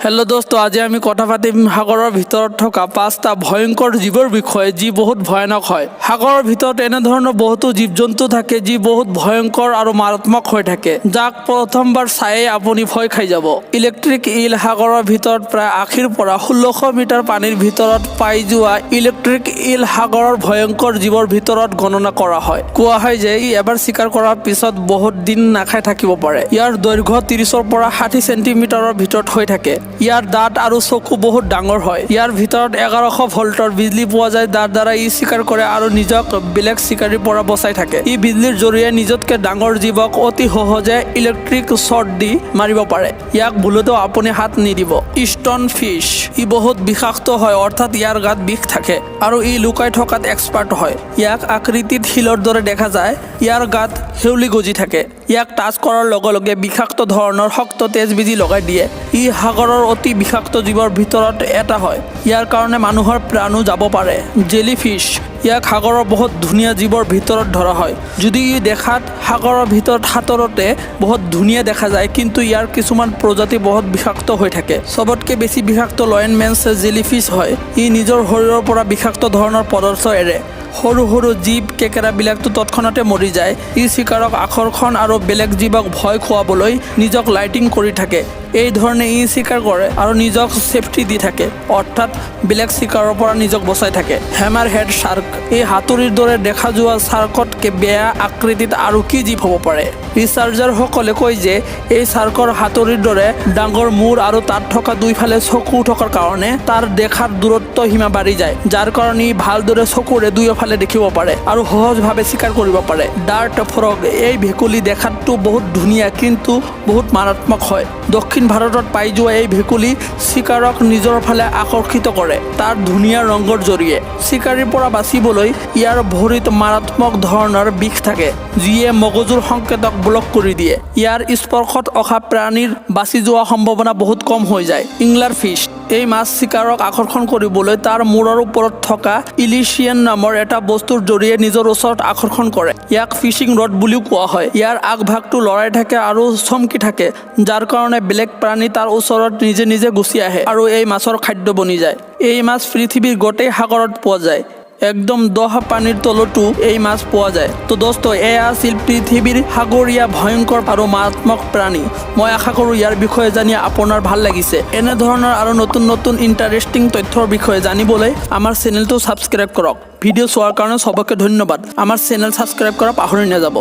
Hello दोस्तों, आज আমি কথা পাতিম সাগৰৰ ভিতৰত থকা 5টা ভয়ংকৰ জীৱৰ বিষয়ে যি বহুত ভয়ানক হয়। সাগৰৰ ভিতৰত এনে ধৰণৰ বহুতো জীৱ-জন্তু থাকে যি বহুত ভয়ংকৰ আৰু মাৰাত্মক হৈ থাকে, যাক প্ৰথমবাৰ চাইয়ে আপুনি ভয় খাই যাব। ইলেক্ট্ৰিক ইল সাগৰৰ ভিতৰত প্ৰায় 80ৰ পৰা 1600 মিটাৰ পানীৰ ভিতৰত পাই যোৱা ইলেক্ট্ৰিক ইল সাগৰৰ ভয়ংকৰ জীৱৰ ভিতৰত গণনা কৰা হয়। কোৱা হয় যে ই এবাৰ চিকাৰ কৰাৰ পিছত বহুত দিন নাখাই থাকিব পাৰে। ইয়াৰ দৈৰ্ঘ্য 30ৰ পৰা 60 সেণ্টিমিটাৰৰ ভিতৰত হৈ থাকে। ইয়াৰ দাঁত আৰু চকু বহুত ডাঙৰ হয়। ইয়াৰ ভিতৰত 1100 ভল্টৰ বিজলী পোৱা যায়, যাৰ দ্বাৰা ই চিকাৰ কৰে আৰু নিজক বেলেগ চিকাৰীৰ পৰা বচাই থাকে। ই বিজলীৰ জৰিয়তে নিজতকৈ ডাঙৰ জীৱক অতি সহজে ইলেক্ট্ৰিক শ্বট দি মাৰিব পাৰে। ইয়াক ভুলতো আপুনি হাত নিদিব। ষ্টন ফিছ ই বহুত বিষাক্ত হয়, অৰ্থাৎ ইয়াৰ গাত বিষ থাকে আৰু ই লুকাই থকাত এক্সপাৰ্ট হয়। ইয়াক আকৃতিত শিলৰ দৰে দেখা যায়। ইয়াৰ গাত হেউলি গজি থাকে। ইয়াক টাচ কৰাৰ লগে লগে বিষাক্ত ধৰণৰ শক্ত তেজ বিজি লগাই দিয়ে। ই সাগৰৰ অতি বিষাক্ত জীৱৰ ভিতৰত এটা হয়। ইয়াৰ কাৰণে মানুহৰ প্ৰাণো যাব পাৰে। জেলিফিছ ইয়াক সাগৰৰ বহুত ধুনীয়া জীৱৰ ভিতৰত ধৰা হয়। যদি ই দেখাত সাগৰৰ ভিতৰত সাঁতোৰতে বহুত ধুনীয়া দেখা যায়, কিন্তু ইয়াৰ কিছুমান প্ৰজাতি বহুত বিষাক্ত হৈ থাকে। চবতকৈ বেছি বিষাক্ত লয়েনমেন্স জেলিফিছ হয়। ই নিজৰ শৰীৰৰ পৰা বিষাক্ত ধৰণৰ পদাৰ্থ এৰে। সৰু সৰু জীৱ কেঁকেৰাবিলাকতো তৎক্ষণাতে মৰি যায়। ই চিকাৰক আকৰ্ষণ আৰু বেলেগ জীৱক ভয় খুৱাবলৈ নিজক লাইটিং কৰি থাকে। এই ধৰণে ই চিকাৰ কৰে আৰু নিজক সেফটি দি থাকে, অৰ্থাৎ বেলেগ চিকাৰৰ পৰা নিজক বচাই থাকে। হেমাৰ হেড শাৰ্ক এই হাতুৰিৰ দৰে দেখা যোৱা শাৰ্কতকৈ বেয়া আকৃতিত আৰু কি জীৱ হ'ব পাৰে। ৰিচাৰ্চাৰসকলে কয় যে এই শাৰ্কৰ হাতুৰিৰ দৰে ডাঙৰ মূৰ আৰু তাত থকা দুইফালে চকু থকাৰ কাৰণে তাৰ দেখাৰ দূৰত্ব সীমা বাঢ়ি যায়, যাৰ কাৰণে ই ভালদৰে চকুৰে দুয়োফালে দেখিব পাৰে আৰু সহজভাৱে চিকাৰ কৰিব পাৰে। ডাৰ্ট ফ্ৰগ এই ভেকুলী দেখাতটো বহুত ধুনীয়া, কিন্তু বহুত মাৰাত্মক হয়। দক্ষিণ ভাৰতত পাই যোৱা এই ভেকুলী চিকাৰক নিজৰ ফালে আকৰ্ষিত কৰে তাৰ ধুনীয়া ৰঙৰ জৰিয়ে। চিকাৰীৰ পৰা বাচিবলৈ ইয়াৰ ভৰিত মাৰাত্মক ধৰণৰ বিষ থাকে, যিয়ে মগজুৰ সংকেতক ব্লক কৰি দিয়ে। ইয়াৰ স্পৰ্শত অহা প্ৰাণীৰ বাচি যোৱাৰ সম্ভাৱনা বহুত কম হৈ যায়। ইংলাৰ ফিছ এই মাছ চিকাৰক আকৰ্ষণ কৰিবলৈ তাৰ মূৰৰ ওপৰত থকা ইলিচিয়ান নামৰ এটা বস্তুৰ জৰিয়ে নিজৰ ওচৰত আকৰ্ষণ কৰে। ইয়াক ফিচিং ৰড বুলিও কোৱা হয়। ইয়াৰ আগভাগটো লৰাই থাকে আৰু চমকি থাকে, যাৰ কাৰণে বেলেগ প্ৰাণী তাৰ ওচৰত নিজে নিজে গুচি আহে আৰু এই মাছৰ খাদ্য বনি যায়। এই মাছ পৃথিৱীৰ গোটেই সাগৰত পোৱা যায়। একদম দহ পানীৰ তলতো এই মাছ পোৱা যায়। তো দোস্ত, এয়া আছিল পৃথিৱীৰ সাগৰীয় ভয়ংকৰ আৰু মাৰাত্মক প্ৰাণী। মই আশা কৰোঁ ইয়াৰ বিষয়ে জানি আপোনাৰ ভাল লাগিছে। এনেধৰণৰ আৰু নতুন নতুন ইণ্টাৰেষ্টিং তথ্যৰ বিষয়ে জানিবলৈ আমাৰ চেনেলটো ছাবস্ক্ৰাইব কৰক। ভিডিঅ' চোৱাৰ কাৰণে চবকে ধন্যবাদ। আমাৰ চেনেল ছাবস্ক্ৰাইব কৰা পাহৰি নাযাব।